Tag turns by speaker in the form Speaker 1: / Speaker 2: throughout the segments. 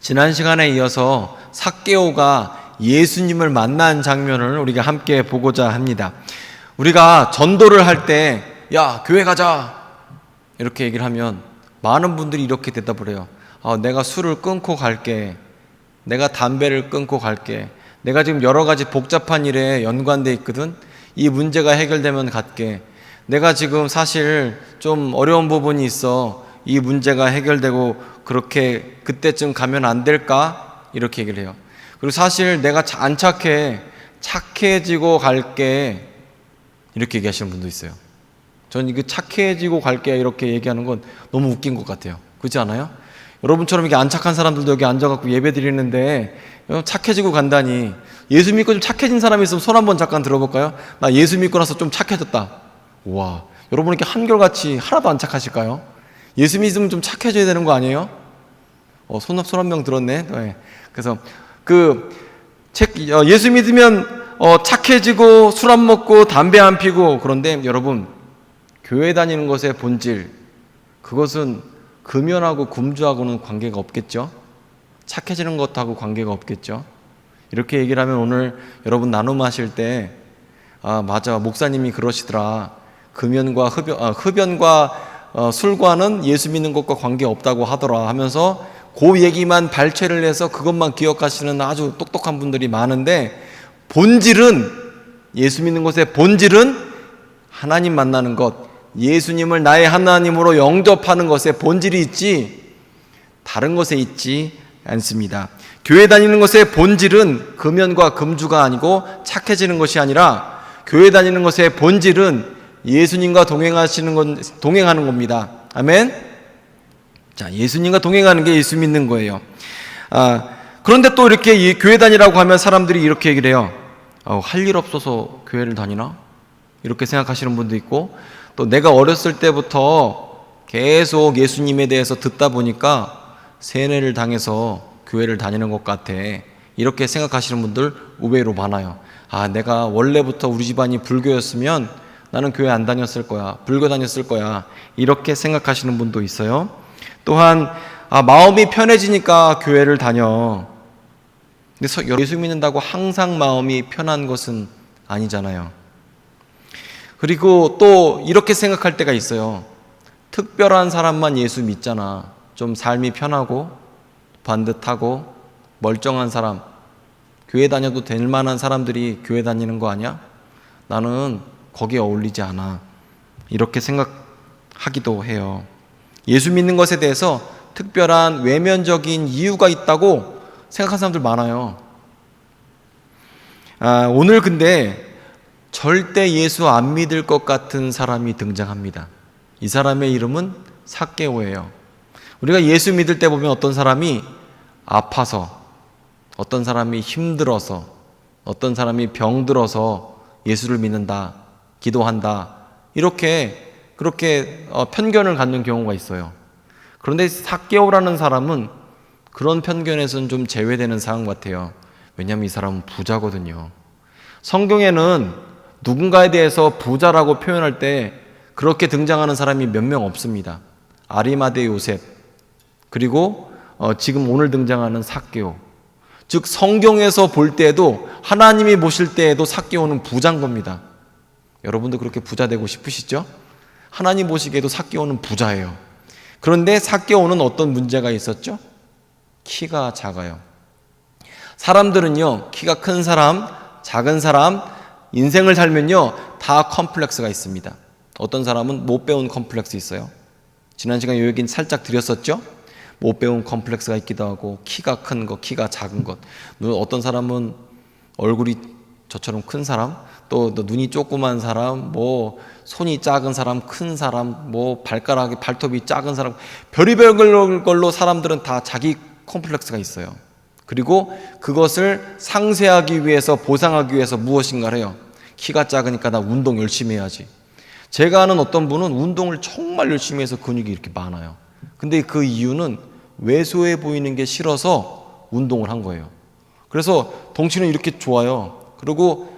Speaker 1: 지난 시간에 이어서 삭개오가 예수님을 만난 장면을 우리가 함께 보고자 합니다. 우리가 전도를 할 때 야, 교회 가자 이렇게 얘기를 하면 많은 분들이 이렇게 대답을 해요. 내가 술을 끊고 갈게. 내가 담배를 끊고 갈게. 내가 지금 여러 가지 복잡한 일에 연관돼 있거든. 이 문제가 해결되면 갈게. 내가 지금 사실 좀 어려운 부분이 있어. 이 문제가 해결되고 그렇게 그때쯤 가면 안 될까? 이렇게 얘기를 해요. 그리고 사실 내가 안 착해. 착해지고 갈게. 이렇게 얘기하시는 분도 있어요. 저는 이거 착해지고 갈게 이렇게 얘기하는 건 너무 웃긴 것 같아요. 그렇지 않아요? 여러분처럼 이게 안 착한 사람들도 여기 앉아갖고 예배 드리는데 착해지고 간다니. 예수 믿고 좀 착해진 사람이 있으면 손 한번 잠깐 들어볼까요? 나 예수 믿고 나서 좀 착해졌다. 우와, 여러분 이렇게 한결같이 하나도 안 착하실까요? 예수 믿으면 좀 착해져야 되는 거 아니에요? 손 한 명 들었네. 네. 그래서 예수 믿으면 착해지고 술 안 먹고 담배 안 피고. 그런데 여러분, 교회 다니는 것의 본질, 그것은 금연하고 금주하고는 관계가 없겠죠? 착해지는 것하고 관계가 없겠죠? 이렇게 얘기를 하면 오늘 여러분 나눔하실 때 맞아, 목사님이 그러시더라. 금연과 흡연과 술과는 예수 믿는 것과 관계없다고 하더라 하면서 그 얘기만 발췌를 해서 그것만 기억하시는 아주 똑똑한 분들이 많은데, 본질은, 예수 믿는 것의 본질은 하나님 만나는 것, 예수님을 나의 하나님으로 영접하는 것에 본질이 있지 다른 것에 있지 않습니다. 교회 다니는 것의 본질은 금연과 금주가 아니고 착해지는 것이 아니라, 교회 다니는 것의 본질은 예수님과 동행하는 겁니다. 아멘. 자, 예수님과 동행하는 게 예수 믿는 거예요. 그런데 또 이렇게 교회 다니라고 하면 사람들이 이렇게 얘기를 해요. 할 일 없어서 교회를 다니나? 이렇게 생각하시는 분도 있고, 또 내가 어렸을 때부터 계속 예수님에 대해서 듣다 보니까 세뇌를 당해서 교회를 다니는 것 같아. 이렇게 생각하시는 분들 의외로 많아요. 내가 원래부터 우리 집안이 불교였으면 나는 교회 안 다녔을 거야. 불교 다녔을 거야. 이렇게 생각하시는 분도 있어요. 또한 마음이 편해지니까 교회를 다녀. 근데 예수 믿는다고 항상 마음이 편한 것은 아니잖아요. 그리고 또 이렇게 생각할 때가 있어요. 특별한 사람만 예수 믿잖아. 좀 삶이 편하고 반듯하고 멀쩡한 사람, 교회 다녀도 될 만한 사람들이 교회 다니는 거 아니야? 나는 거기에 어울리지 않아. 이렇게 생각하기도 해요. 예수 믿는 것에 대해서 특별한 외면적인 이유가 있다고 생각하는 사람들 많아요. 오늘 근데 절대 예수 안 믿을 것 같은 사람이 등장합니다. 이 사람의 이름은 삭개오예요. 우리가 예수 믿을 때 보면 어떤 사람이 아파서, 어떤 사람이 힘들어서, 어떤 사람이 병들어서 예수를 믿는다, 기도한다, 그렇게 편견을 갖는 경우가 있어요. 그런데 삭개오라는 사람은 그런 편견에서는 좀 제외되는 상황 같아요. 왜냐하면 이 사람은 부자거든요. 성경에는 누군가에 대해서 부자라고 표현할 때 그렇게 등장하는 사람이 몇 명 없습니다. 아리마대 요셉, 그리고 지금 오늘 등장하는 삭개오. 즉 성경에서 볼 때에도, 하나님이 보실 때에도 삭개오는 부자인 겁니다. 여러분도 그렇게 부자 되고 싶으시죠? 하나님 보시기에도 삭개오는 부자예요. 그런데 삭개오는 어떤 문제가 있었죠? 키가 작아요. 사람들은요, 키가 큰 사람, 작은 사람, 인생을 살면요 다 컴플렉스가 있습니다. 어떤 사람은 못 배운 컴플렉스 있어요. 지난 시간에 이 얘기는 살짝 드렸었죠. 못 배운 컴플렉스가 있기도 하고, 키가 큰 것, 키가 작은 것. 어떤 사람은 얼굴이 저처럼 큰 사람, 또 눈이 조그만 사람, 손이 작은 사람, 큰 사람, 발톱이 작은 사람, 별의별 걸로 사람들은 다 자기 컴플렉스가 있어요. 그리고 그것을 상쇄하기 위해서, 보상하기 위해서 무엇인가를 해요. 키가 작으니까 나 운동 열심히 해야지. 제가 아는 어떤 분은 운동을 정말 열심히 해서 근육이 이렇게 많아요. 근데 그 이유는 왜소해 보이는 게 싫어서 운동을 한 거예요. 그래서 덩치는 이렇게 좋아요. 그리고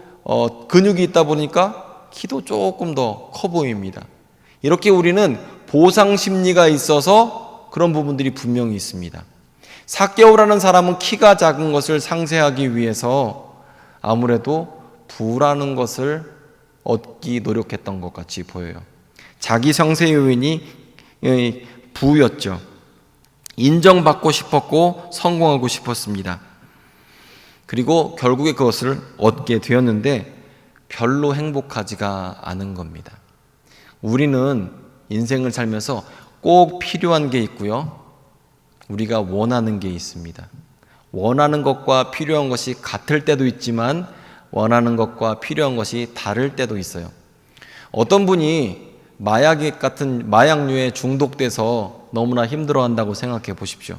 Speaker 1: 근육이 있다 보니까 키도 조금 더 커 보입니다. 이렇게 우리는 보상 심리가 있어서 그런 부분들이 분명히 있습니다. 삭개오라는 사람은 키가 작은 것을 상쇄하기 위해서 아무래도 부라는 것을 얻기 노력했던 것 같이 보여요. 자기 상쇄 요인이 부였죠. 인정받고 싶었고 성공하고 싶었습니다. 그리고 결국에 그것을 얻게 되었는데 별로 행복하지가 않은 겁니다. 우리는 인생을 살면서 꼭 필요한 게 있고요, 우리가 원하는 게 있습니다. 원하는 것과 필요한 것이 같을 때도 있지만 원하는 것과 필요한 것이 다를 때도 있어요. 어떤 분이 마약 같은 마약류에 중독돼서 너무나 힘들어한다고 생각해 보십시오.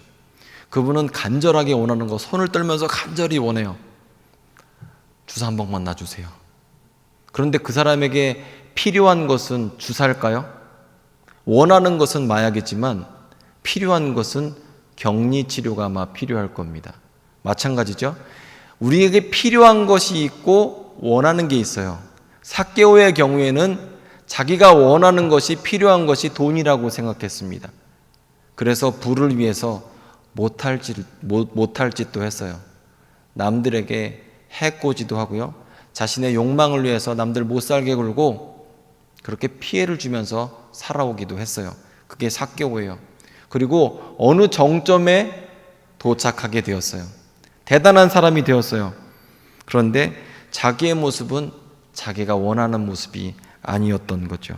Speaker 1: 그분은 간절하게 원하는 거 손을 떨면서 간절히 원해요. 주사 한 방만 놔주세요. 그런데 그 사람에게 필요한 것은 주사일까요? 원하는 것은 마약이지만 필요한 것은 격리치료가 아마 필요할 겁니다. 마찬가지죠. 우리에게 필요한 것이 있고 원하는 게 있어요. 삭개오의 경우에는 자기가 원하는 것이, 필요한 것이 돈이라고 생각했습니다. 그래서 부를 위해서 못할 짓도 했어요. 남들에게 해코지도 하고요, 자신의 욕망을 위해서 남들 못 살게 굴고 그렇게 피해를 주면서 살아오기도 했어요. 그게 삭개오예요. 그리고 어느 정점에 도착하게 되었어요. 대단한 사람이 되었어요. 그런데 자기의 모습은 자기가 원하는 모습이 아니었던 거죠.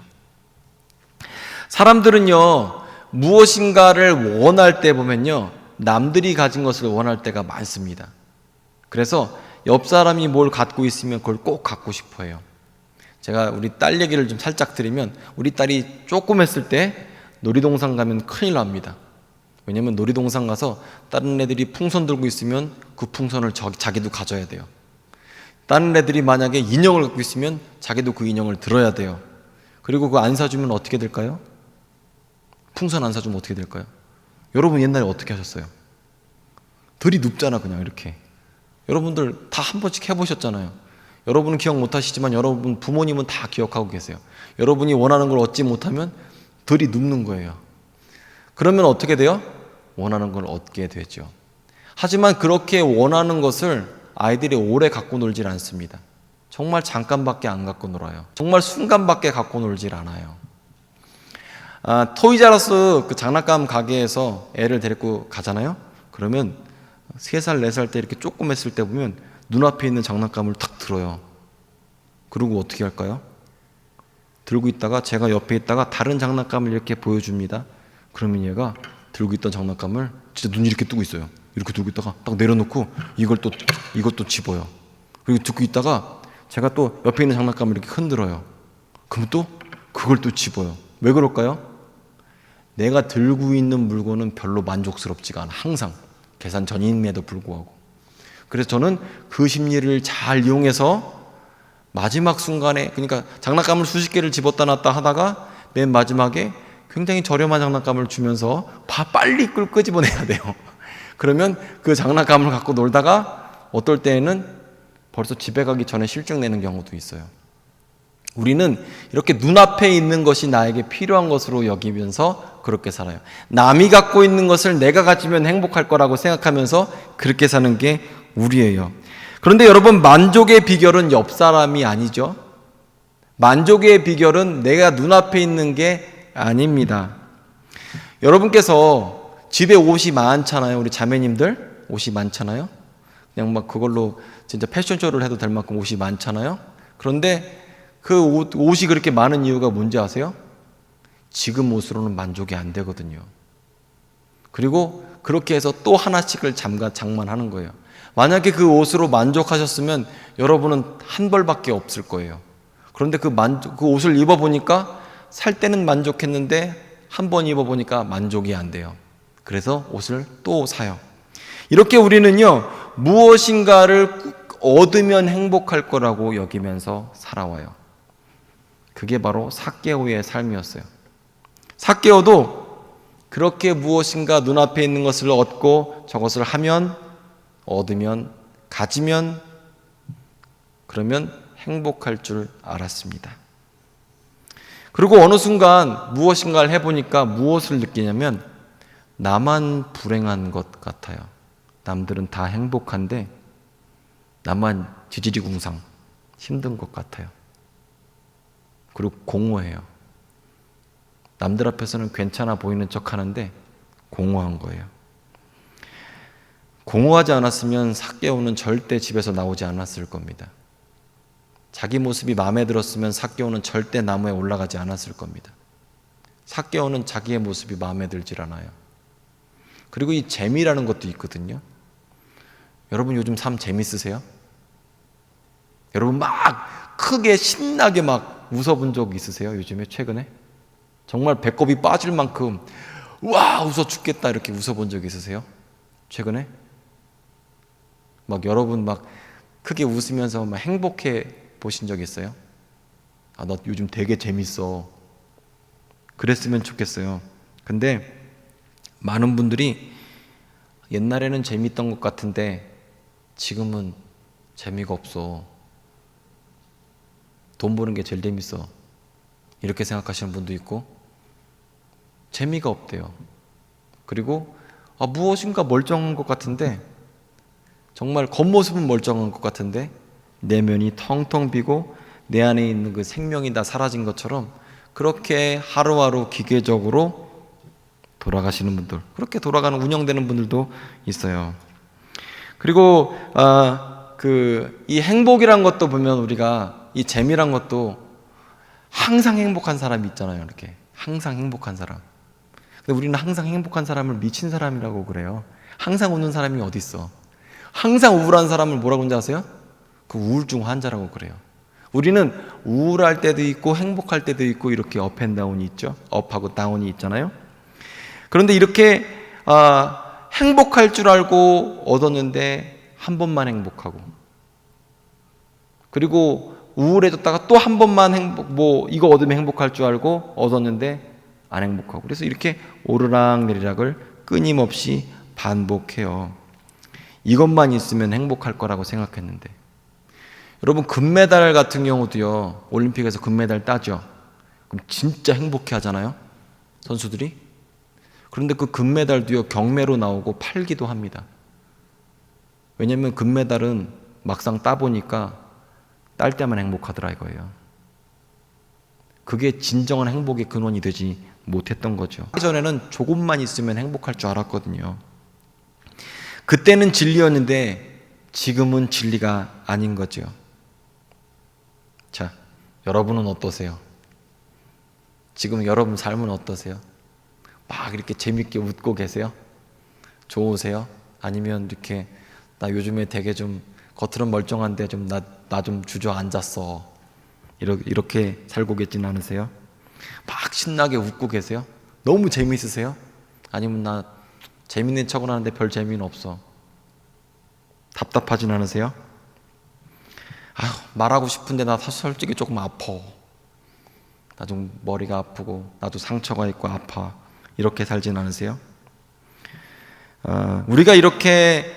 Speaker 1: 사람들은요, 무엇인가를 원할 때 보면요, 남들이 가진 것을 원할 때가 많습니다. 그래서 옆 사람이 뭘 갖고 있으면 그걸 꼭 갖고 싶어 해요. 제가 우리 딸 얘기를 좀 살짝 드리면, 우리 딸이 조금 했을 때 놀이동산 가면 큰일 납니다. 왜냐면 놀이동산 가서 다른 애들이 풍선 들고 있으면 그 풍선을 자기도 가져야 돼요. 다른 애들이 만약에 인형을 갖고 있으면 자기도 그 인형을 들어야 돼요. 그리고 그거 안 사주면 어떻게 될까요? 풍선 안 사주면 어떻게 될까요? 여러분 옛날에 어떻게 하셨어요? 들이 눕잖아, 그냥 이렇게. 여러분들 다 한 번씩 해보셨잖아요. 여러분은 기억 못하시지만 여러분 부모님은 다 기억하고 계세요. 여러분이 원하는 걸 얻지 못하면 들이 눕는 거예요. 그러면 어떻게 돼요? 원하는 걸 얻게 되죠. 하지만 그렇게 원하는 것을 아이들이 오래 갖고 놀질 않습니다. 정말 잠깐밖에 안 갖고 놀아요. 정말 순간밖에 갖고 놀질 않아요. 토이자러스 그 장난감 가게에서 애를 데리고 가잖아요. 그러면 3살, 4살 때 이렇게 조금 했을 때 보면 눈앞에 있는 장난감을 탁 들어요. 그리고 어떻게 할까요? 들고 있다가 제가 옆에 있다가 다른 장난감을 이렇게 보여줍니다. 그러면 얘가 들고 있던 장난감을 진짜 눈 이렇게 뜨고 있어요. 이렇게 들고 있다가 딱 내려놓고 이것도 집어요. 그리고 듣고 있다가 제가 또 옆에 있는 장난감을 이렇게 흔들어요. 그럼 또 그걸 또 집어요. 왜 그럴까요? 내가 들고 있는 물건은 별로 만족스럽지가 않아. 항상 계산 전임에도 불구하고. 그래서 저는 그 심리를 잘 이용해서 마지막 순간에, 그러니까 장난감을 수십 개를 집었다 놨다 하다가 맨 마지막에 굉장히 저렴한 장난감을 주면서 빨리 끄집어내야 돼요. 그러면 그 장난감을 갖고 놀다가 어떨 때에는 벌써 집에 가기 전에 실증 내는 경우도 있어요. 우리는 이렇게 눈앞에 있는 것이 나에게 필요한 것으로 여기면서 그렇게 살아요. 남이 갖고 있는 것을 내가 가지면 행복할 거라고 생각하면서 그렇게 사는 게 우리예요. 그런데 여러분, 만족의 비결은 옆 사람이 아니죠. 만족의 비결은 내가 눈앞에 있는 게 아닙니다. 여러분께서 집에 옷이 많잖아요. 우리 자매님들 옷이 많잖아요. 그냥 막 그걸로 진짜 패션쇼를 해도 될 만큼 옷이 많잖아요. 그런데 그 옷이 그렇게 많은 이유가 뭔지 아세요? 지금 옷으로는 만족이 안 되거든요. 그리고 그렇게 해서 또 하나씩을 장만하는 거예요. 만약에 그 옷으로 만족하셨으면 여러분은 한 벌밖에 없을 거예요. 그런데 그 옷을 입어보니까 살 때는 만족했는데 한 번 입어보니까 만족이 안 돼요. 그래서 옷을 또 사요. 이렇게 우리는요, 무엇인가를 얻으면 행복할 거라고 여기면서 살아와요. 그게 바로 삭개오의 삶이었어요. 삭개오도 그렇게 무엇인가 눈앞에 있는 것을 얻고 저것을 하면, 얻으면, 가지면, 그러면 행복할 줄 알았습니다. 그리고 어느 순간 무엇인가를 해보니까 무엇을 느끼냐면 나만 불행한 것 같아요. 남들은 다 행복한데 나만 지지리궁상 힘든 것 같아요. 그리고 공허해요. 남들 앞에서는 괜찮아 보이는 척 하는데 공허한 거예요. 공허하지 않았으면 삭개오는 절대 집에서 나오지 않았을 겁니다. 자기 모습이 마음에 들었으면 삭개오는 절대 나무에 올라가지 않았을 겁니다. 삭개오는 자기의 모습이 마음에 들질 않아요. 그리고 이 재미라는 것도 있거든요. 여러분 요즘 삶 재밌으세요? 여러분 막 크게 신나게 막 웃어본 적 있으세요? 요즘에 최근에? 정말 배꼽이 빠질 만큼 와 웃어 죽겠다 이렇게 웃어본 적 있으세요? 최근에? 막 여러분 막 크게 웃으면서 막 행복해 보신 적 있어요? 아, 나 요즘 되게 재밌어. 그랬으면 좋겠어요. 근데 많은 분들이 옛날에는 재밌던 것 같은데 지금은 재미가 없어. 돈 버는 게 제일 재밌어. 이렇게 생각하시는 분도 있고 재미가 없대요. 그리고 무엇인가 멀쩡한 것 같은데 정말 겉모습은 멀쩡한 것 같은데 내면이 텅텅 비고 내 안에 있는 그 생명이 다 사라진 것처럼 그렇게 하루하루 기계적으로 돌아가시는 분들, 그렇게 돌아가는 운영되는 분들도 있어요. 그리고 이 행복이란 것도 보면 우리가 이 재미란 것도 항상 행복한 사람이 있잖아요. 이렇게 항상 행복한 사람. 근데 우리는 항상 행복한 사람을 미친 사람이라고 그래요. 항상 웃는 사람이 어디 있어? 항상 우울한 사람을 뭐라고 하는지 아세요? 그 우울증 환자라고 그래요. 우리는 우울할 때도 있고 행복할 때도 있고 이렇게 업앤다운이 있죠. 업하고 다운이 있잖아요. 그런데 이렇게 행복할 줄 알고 얻었는데 한 번만 행복하고 그리고 우울해졌다가 또 한 번만 이거 얻으면 행복할 줄 알고 얻었는데 안 행복하고 그래서 이렇게 오르락내리락을 끊임없이 반복해요. 이것만 있으면 행복할 거라고 생각했는데 여러분 금메달 같은 경우도요. 올림픽에서 금메달 따죠. 그럼 진짜 행복해 하잖아요. 선수들이. 그런데 그 금메달도요. 경매로 나오고 팔기도 합니다. 왜냐하면 금메달은 막상 따보니까 딸 때만 행복하더라 이거예요. 그게 진정한 행복의 근원이 되지 못했던 거죠. 전에는 조금만 있으면 행복할 줄 알았거든요. 그때는 진리였는데 지금은 진리가 아닌 거죠. 자, 여러분은 어떠세요? 지금 여러분 삶은 어떠세요? 막 이렇게 재밌게 웃고 계세요? 좋으세요? 아니면 이렇게 나 요즘에 되게 좀 겉으로는 멀쩡한데 좀 나 좀 주저앉았어. 이렇게 살고 계시진 않으세요? 막 신나게 웃고 계세요? 너무 재미있으세요? 아니면 나 재밌는 척은 하는데 별 재미는 없어. 답답하진 않으세요? 말하고 싶은데 나 사실 솔직히 조금 아파. 나 좀 머리가 아프고 나도 상처가 있고 아파. 이렇게 살진 않으세요? 우리가 이렇게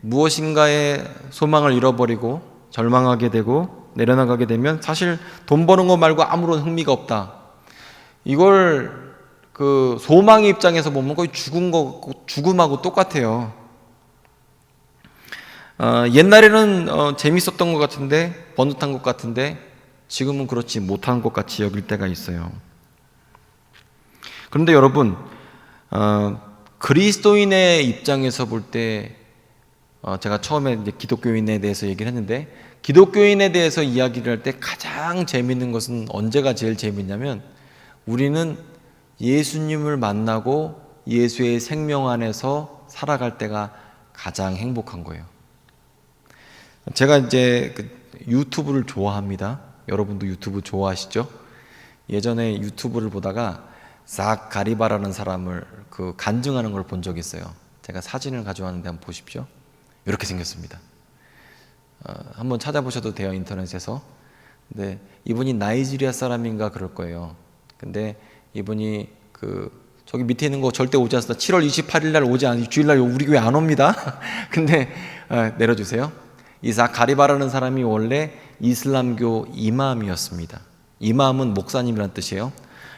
Speaker 1: 무엇인가의 소망을 잃어버리고 절망하게 되고 내려나가게 되면 사실 돈 버는 거 말고 아무런 흥미가 없다. 이걸 그 소망의 입장에서 보면 거의 죽음하고 똑같아요. 옛날에는 재밌었던 것 같은데 번듯한 것 같은데 지금은 그렇지 못한 것 같이 여길 때가 있어요. 그런데 여러분 그리스도인의 입장에서 볼 때 제가 처음에 이제 기독교인에 대해서 얘기를 했는데 기독교인에 대해서 이야기를 할 때 가장 재밌는 것은 언제가 제일 재밌냐면 우리는 예수님을 만나고 예수의 생명 안에서 살아갈 때가 가장 행복한 거예요. 제가 이제 유튜브를 좋아합니다. 여러분도 유튜브 좋아하시죠? 예전에 유튜브를 보다가 삭 가리바라는 사람을 간증하는 걸 본 적이 있어요. 제가 사진을 가져왔는데 한번 보십시오. 이렇게 생겼습니다. 한번 찾아보셔도 돼요, 인터넷에서. 근데 이분이 나이지리아 사람인가 그럴 거예요. 근데 이분이 저기 밑에 있는 거 절대 오지 않습니다. 7월 28일 날 오지 않아요. 주일날 우리 교회 안 옵니다. 근데 내려주세요. 이 삭 가리바라는 사람이 원래 이슬람교 이맘이었습니다. 이맘은 목사님이란 뜻이에요.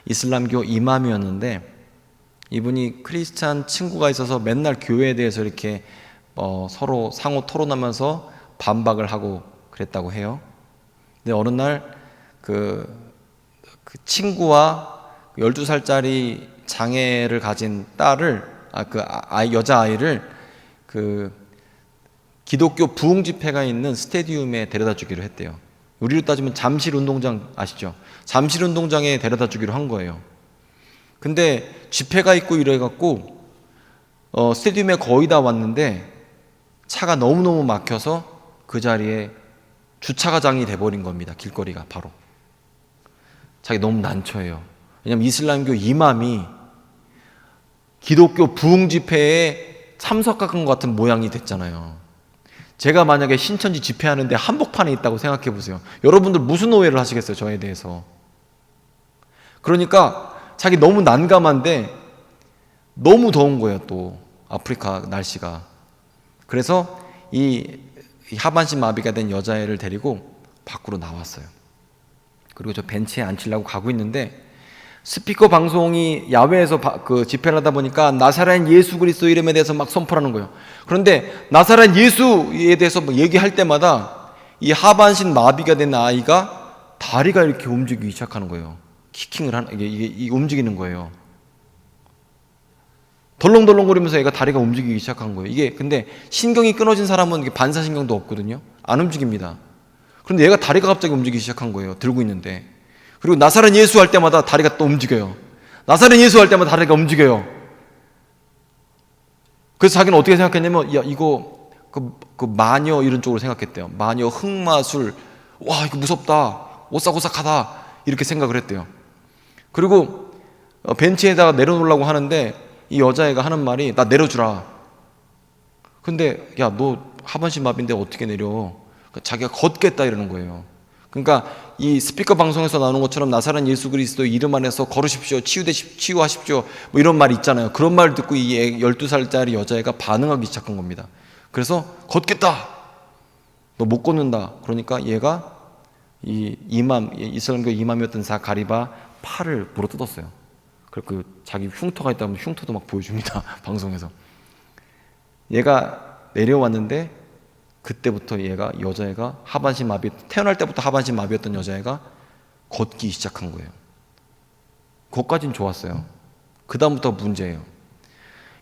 Speaker 1: 이슬람교 이맘이었는데 이분이 크리스찬 친구가 있어서 맨날 교회에 대해서 이렇게 서로 상호 토론하면서 반박을 하고 그랬다고 해요. 근데 어느 날 그 친구와 12살짜리 장애를 가진 딸을 여자아이를 그 기독교 부흥 집회가 있는 스테디움에 데려다 주기로 했대요. 우리로 따지면 잠실 운동장 아시죠? 잠실 운동장에 데려다 주기로 한 거예요. 근데 집회가 있고 이래갖고 스테디움에 거의 다 왔는데 차가 너무너무 막혀서 그 자리에 주차장이 돼버린 겁니다. 길거리가 바로. 자기 너무 난처해요. 왜냐면 이슬람교 이맘이 기독교 부흥 집회에 참석한 것 같은 모양이 됐잖아요. 제가 만약에 신천지 집회하는데 한복판에 있다고 생각해 보세요. 여러분들 무슨 오해를 하시겠어요, 저에 대해서. 그러니까 자기 너무 난감한데 너무 더운 거예요, 또 아프리카 날씨가. 그래서 이 하반신 마비가 된 여자애를 데리고 밖으로 나왔어요. 그리고 저 벤치에 앉히려고 가고 있는데 스피커 방송이 야외에서 그 집회를 하다 보니까 나사렛 예수 그리스도 이름에 대해서 막 선포하는 거예요. 그런데 나사렛 예수에 대해서 얘기할 때마다 이 하반신 마비가 된 아이가 다리가 이렇게 움직이기 시작하는 거예요. 이게 움직이는 거예요. 덜렁덜렁거리면서 얘가 다리가 움직이기 시작한 거예요. 이게 근데 신경이 끊어진 사람은 이게 반사신경도 없거든요. 안 움직입니다. 그런데 얘가 다리가 갑자기 움직이기 시작한 거예요. 들고 있는데. 그리고 나사렛 예수 할 때마다 다리가 또 움직여요. 나사렛 예수 할 때마다 다리가 움직여요. 그래서 자기는 어떻게 생각했냐면, 야, 이거 그 마녀 이런 쪽으로 생각했대요. 마녀, 흑마술, 와, 이거 무섭다, 오싹오싹하다 이렇게 생각을 했대요. 그리고 벤치에다가 내려놓으려고 하는데 이 여자애가 하는 말이, 나 내려주라. 근데 야, 너 하반신 마비인데 어떻게 내려? 자기가 걷겠다 이러는 거예요. 그러니까 이 스피커 방송에서 나오는 것처럼 나사렛 예수 그리스도 이름 안에서 걸으십시오, 치유하십시오, 뭐 이런 말이 있잖아요. 그런 말을 듣고 이 12살짜리 여자애가 반응하기 시작한 겁니다. 그래서 걷겠다, 너 못 걷는다. 그러니까 얘가 이 이슬람교 이맘이었던 가리바 팔을 물어뜯었어요. 그리고 자기 흉터가 있다면 흉터도 막 보여줍니다. 방송에서. 얘가 내려왔는데 그때부터 여자애가 하반신 마비, 태어날 때부터 하반신 마비였던 여자애가 걷기 시작한 거예요. 그것까진 좋았어요. 그 다음부터 문제예요.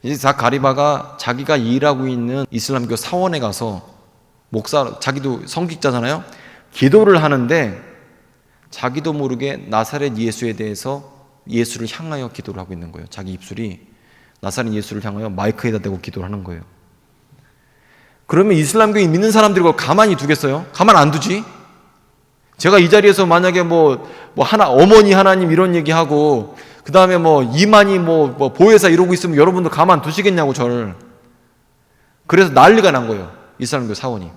Speaker 1: 이제 가리바가 자기가 일하고 있는 이슬람교 사원에 가서 자기도 성직자잖아요. 기도를 하는데 자기도 모르게 나사렛 예수에 대해서 예수를 향하여 기도를 하고 있는 거예요. 자기 입술이 나사렛 예수를 향하여 마이크에다 대고 기도를 하는 거예요. 그러면 이슬람교인 믿는 사람들이 그걸 가만히 두겠어요? 가만 안 두지? 제가 이 자리에서 만약에 어머니 하나님 이런 얘기하고, 그 다음에 이만희 보혜사 이러고 있으면 여러분들 가만 두시겠냐고, 저를. 그래서 난리가 난 거예요, 이슬람교 사원이.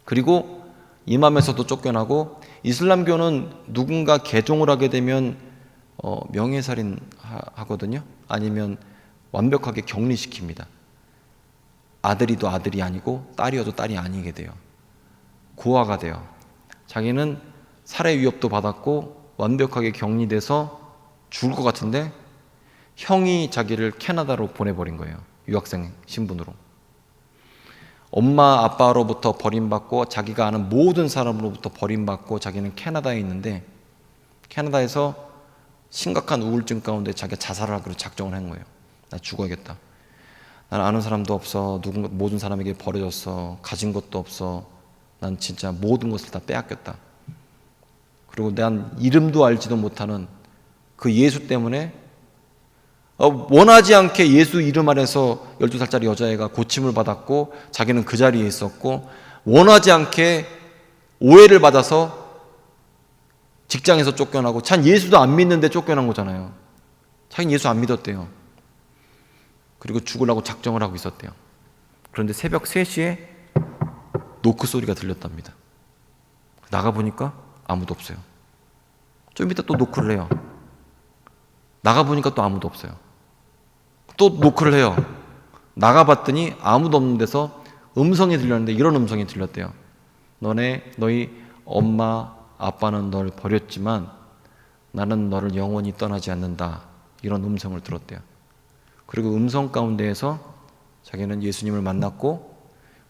Speaker 1: 그리고 이맘에서도 쫓겨나고, 이슬람교는 누군가 개종을 하게 되면 명예살인 하거든요. 아니면 완벽하게 격리시킵니다. 아들이도 아들이 아니고 딸이어도 딸이 아니게 돼요. 고아가 돼요. 자기는 살해 위협도 받았고 완벽하게 격리돼서 죽을 것 같은데 형이 자기를 캐나다로 보내버린 거예요. 유학생 신분으로. 엄마 아빠로부터 버림받고 자기가 아는 모든 사람으로부터 버림받고 자기는 캐나다에 있는데, 캐나다에서 심각한 우울증 가운데 자기가 자살을 하기로 작정을 한 거예요. 나 죽어야겠다. 난 아는 사람도 없어. 모든 사람에게 버려졌어. 가진 것도 없어. 난 진짜 모든 것을 다 빼앗겼다. 그리고 난 이름도 알지도 못하는 그 예수 때문에 원하지 않게 예수 이름 아래서 12살짜리 여자애가 고침을 받았고 자기는 그 자리에 있었고, 원하지 않게 오해를 받아서 직장에서 쫓겨나고, 참 예수도 안 믿는데 쫓겨난 거잖아요. 자기는 예수 안 믿었대요. 그리고 죽으려고 작정을 하고 있었대요. 그런데 새벽 3시에 노크 소리가 들렸답니다. 나가보니까 아무도 없어요. 좀 이따 또 노크를 해요. 나가보니까 또 아무도 없어요. 또 노크를 해요. 나가봤더니 아무도 없는 데서 음성이 들렸는데 이런 음성이 들렸대요. 너희 엄마 아빠는 널 버렸지만 나는 너를 영원히 떠나지 않는다. 이런 음성을 들었대요. 그리고 음성 가운데에서 자기는 예수님을 만났고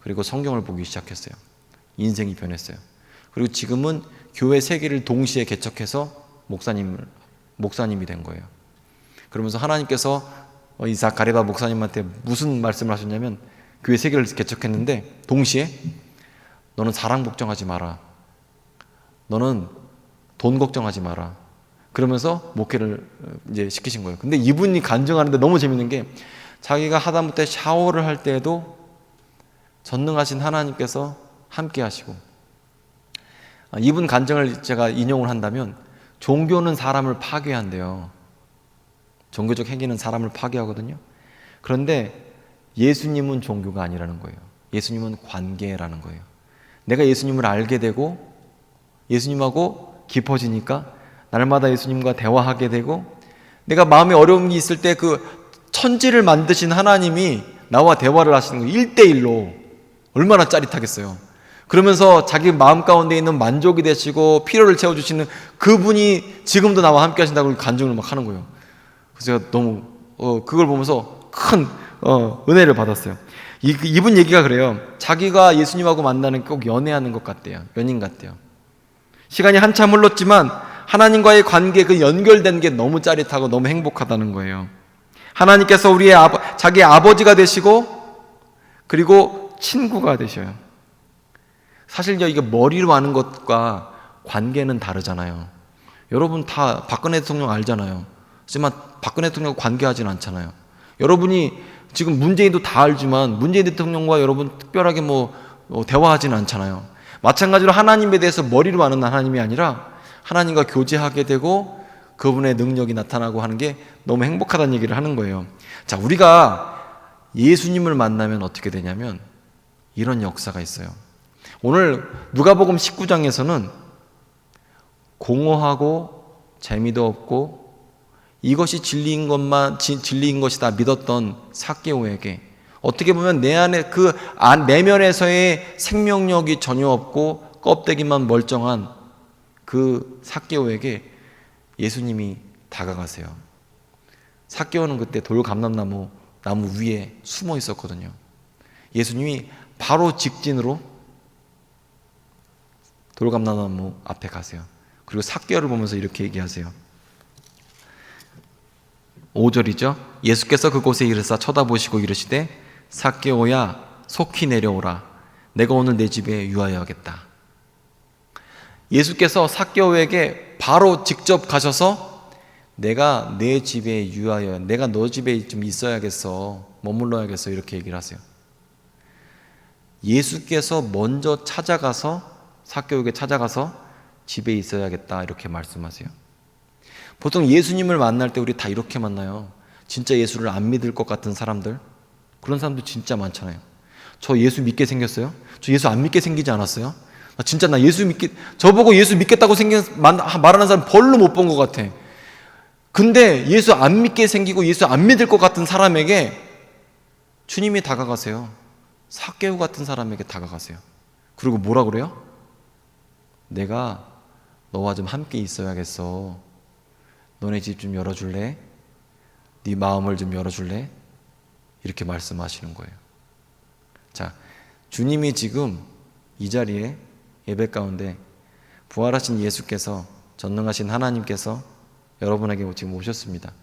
Speaker 1: 그리고 성경을 보기 시작했어요. 인생이 변했어요. 그리고 지금은 교회 3개를 동시에 개척해서 목사님이 된 거예요. 그러면서 하나님께서 이삭 가레바 목사님한테 무슨 말씀을 하셨냐면, 교회 3개를 개척했는데 동시에 너는 사랑 걱정하지 마라, 너는 돈 걱정하지 마라, 그러면서 목회를 이제 시키신 거예요. 근데 이분이 간증하는데 너무 재밌는 게, 자기가 하다못해 샤워를 할 때에도 전능하신 하나님께서 함께 하시고, 이분 간증을 제가 인용을 한다면, 종교는 사람을 파괴한대요. 종교적 행위는 사람을 파괴하거든요. 그런데 예수님은 종교가 아니라는 거예요. 예수님은 관계라는 거예요. 내가 예수님을 알게 되고 예수님하고 깊어지니까 날마다 예수님과 대화하게 되고, 내가 마음에 어려움이 있을 때 그 천지를 만드신 하나님이 나와 대화를 하시는 거예요. 1대1로. 얼마나 짜릿하겠어요. 그러면서 자기 마음 가운데 있는 만족이 되시고 필요를 채워주시는 그분이 지금도 나와 함께 하신다고 간증을 막 하는 거예요. 그래서 제가 너무 그걸 보면서 큰 은혜를 받았어요. 이분 얘기가 그래요. 자기가 예수님하고 만나는 게 꼭 연애하는 것 같대요. 연인 같대요. 시간이 한참 흘렀지만 하나님과의 관계, 그 연결된 게 너무 짜릿하고 너무 행복하다는 거예요. 하나님께서 자기의 아버지가 되시고 그리고 친구가 되셔요. 사실 이게 머리로 아는 것과 관계는 다르잖아요. 여러분 다 박근혜 대통령 알잖아요. 하지만 박근혜 대통령과 관계하지는 않잖아요. 여러분이 지금 문재인도 다 알지만 문재인 대통령과 여러분 특별하게 대화하지는 않잖아요. 마찬가지로 하나님에 대해서 머리로 아는 하나님이 아니라 하나님과 교제하게 되고 그분의 능력이 나타나고 하는 게 너무 행복하다는 얘기를 하는 거예요. 자, 우리가 예수님을 만나면 어떻게 되냐면 이런 역사가 있어요. 오늘 누가복음 19장에서는 공허하고 재미도 없고 이것이 진리인 것이다 믿었던 삭개오에게 어떻게 보면 내 안에 그 내면에서의 생명력이 전혀 없고 껍데기만 멀쩡한 그 삭개오에게 예수님이 다가가세요. 삭개오는 그때 돌감람나무 위에 숨어 있었거든요. 예수님이 바로 직진으로 돌감람나무 앞에 가세요. 그리고 삭개오를 보면서 이렇게 얘기하세요. 5절이죠. 예수께서 그곳에 이르사 쳐다보시고 이르시되 삭개오야 속히 내려오라. 내가 오늘 내 집에 유하여야겠다. 예수께서 삭개오에게 바로 직접 가셔서 내가 내 집에 유하여, 내가 너 집에 좀 있어야겠어, 머물러야겠어, 이렇게 얘기를 하세요. 예수께서 먼저 삭개오에게 찾아가서 집에 있어야겠다 이렇게 말씀하세요. 보통 예수님을 만날 때 우리 다 이렇게 만나요. 진짜 예수를 안 믿을 것 같은 사람들, 그런 사람도 진짜 많잖아요. 저 예수 믿게 생겼어요? 저 예수 안 믿게 생기지 않았어요? 나 예수 믿게, 저보고 예수 믿겠다고 말하는 사람 별로 못 본 것 같아. 근데 예수 안 믿게 생기고 예수 안 믿을 것 같은 사람에게 주님이 다가가세요. 삭개오 같은 사람에게 다가가세요. 그리고 뭐라 그래요? 내가 너와 좀 함께 있어야겠어. 너네 집 좀 열어줄래? 네 마음을 좀 열어줄래? 이렇게 말씀하시는 거예요. 자, 주님이 지금 이 자리에 예배 가운데 부활하신 예수께서, 전능하신 하나님께서 여러분에게 지금 오셨습니다.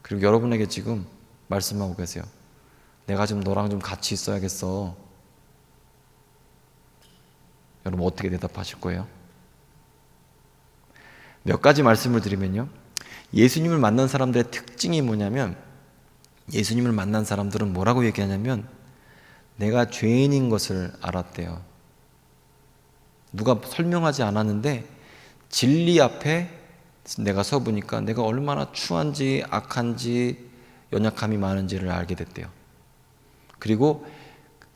Speaker 1: 그리고 여러분에게 지금 말씀하고 계세요. 내가 좀 너랑 좀 같이 있어야겠어. 여러분 어떻게 대답하실 거예요? 몇 가지 말씀을 드리면요. 예수님을 만난 사람들의 특징이 뭐냐면, 예수님을 만난 사람들은 뭐라고 얘기하냐면 내가 죄인인 것을 알았대요. 누가 설명하지 않았는데 진리 앞에 내가 서보니까 내가 얼마나 추한지 악한지 연약함이 많은지를 알게 됐대요. 그리고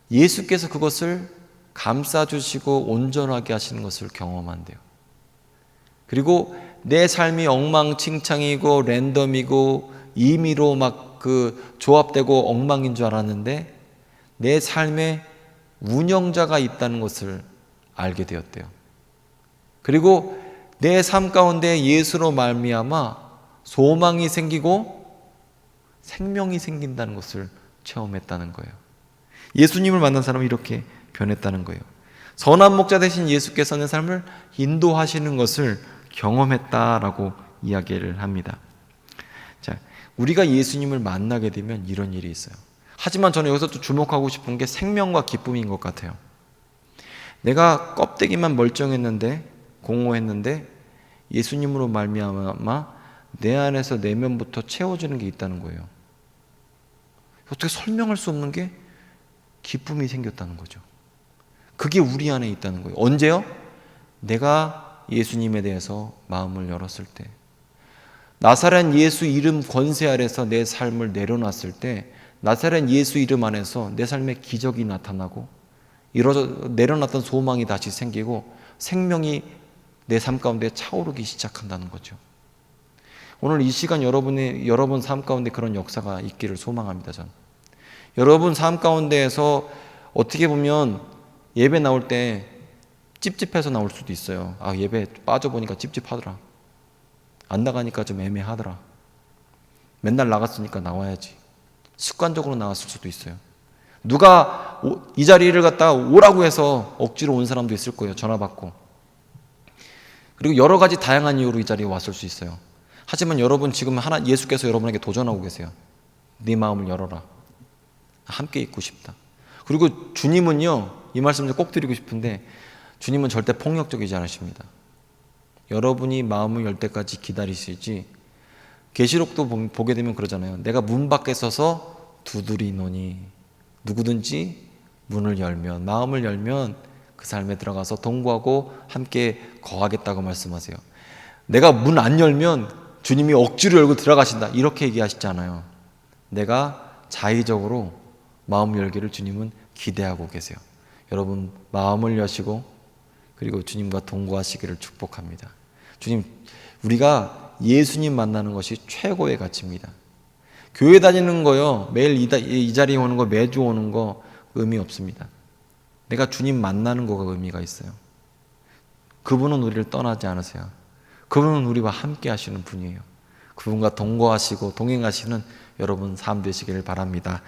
Speaker 1: 예수께서 그것을 감싸주시고 온전하게 하시는 것을 경험한대요. 그리고 내 삶이 엉망진창이고 랜덤이고 임의로 조합되고 엉망인 줄 알았는데 내 삶에 운영자가 있다는 것을 알게 되었대요. 그리고 내 삶 가운데 예수로 말미암아 소망이 생기고 생명이 생긴다는 것을 체험했다는 거예요. 예수님을 만난 사람은 이렇게 변했다는 거예요. 선한 목자 되신 예수께서 내 삶을 인도하시는 것을 경험했다라고 이야기를 합니다. 자, 우리가 예수님을 만나게 되면 이런 일이 있어요. 하지만 저는 여기서 또 주목하고 싶은 게 생명과 기쁨인 것 같아요. 내가 껍데기만 멀쩡했는데, 공허했는데 예수님으로 말미암아 내 안에서 내면부터 채워지는 게 있다는 거예요. 어떻게 설명할 수 없는 게 기쁨이 생겼다는 거죠. 그게 우리 안에 있다는 거예요. 언제요? 내가 예수님에 대해서 마음을 열었을 때, 나사렛 예수 이름 권세 아래서 내 삶을 내려놨을 때, 나사렛 예수 이름 안에서 내 삶에 기적이 나타나고 내려놨던 소망이 다시 생기고 생명이 내 삶 가운데 차오르기 시작한다는 거죠. 오늘 이 시간 여러분 삶 가운데 그런 역사가 있기를 소망합니다. 저는 여러분 삶 가운데에서 어떻게 보면 예배 나올 때 찝찝해서 나올 수도 있어요. 아, 예배 빠져보니까 찝찝하더라. 안 나가니까 좀 애매하더라. 맨날 나갔으니까 나와야지. 습관적으로 나왔을 수도 있어요. 누가 이 자리를 갖다가 오라고 해서 억지로 온 사람도 있을 거예요. 전화 받고. 그리고 여러 가지 다양한 이유로 이 자리에 왔을 수 있어요. 하지만 여러분 지금 예수께서 여러분에게 도전하고 계세요. 네 마음을 열어라. 함께 있고 싶다. 그리고 주님은요, 이 말씀을 꼭 드리고 싶은데, 주님은 절대 폭력적이지 않으십니다. 여러분이 마음을 열 때까지 기다리시지. 계시록도 보게 되면 그러잖아요. 내가 문 밖에 서서 두드리노니, 누구든지 문을 열면, 마음을 열면 그 삶에 들어가서 동거하고 함께 거하겠다고 말씀하세요. 내가 문 안 열면 주님이 억지로 열고 들어가신다, 이렇게 얘기하시지 않아요. 내가 자의적으로 마음 열기를 주님은 기대하고 계세요. 여러분 마음을 여시고 그리고 주님과 동거하시기를 축복합니다. 주님, 우리가 예수님 만나는 것이 최고의 가치입니다. 교회 다니는 거요, 매일 이 자리에 오는 거, 매주 오는 거 의미 없습니다. 내가 주님 만나는 거가 의미가 있어요. 그분은 우리를 떠나지 않으세요. 그분은 우리와 함께 하시는 분이에요. 그분과 동거하시고 동행하시는 여러분 삶 되시기를 바랍니다.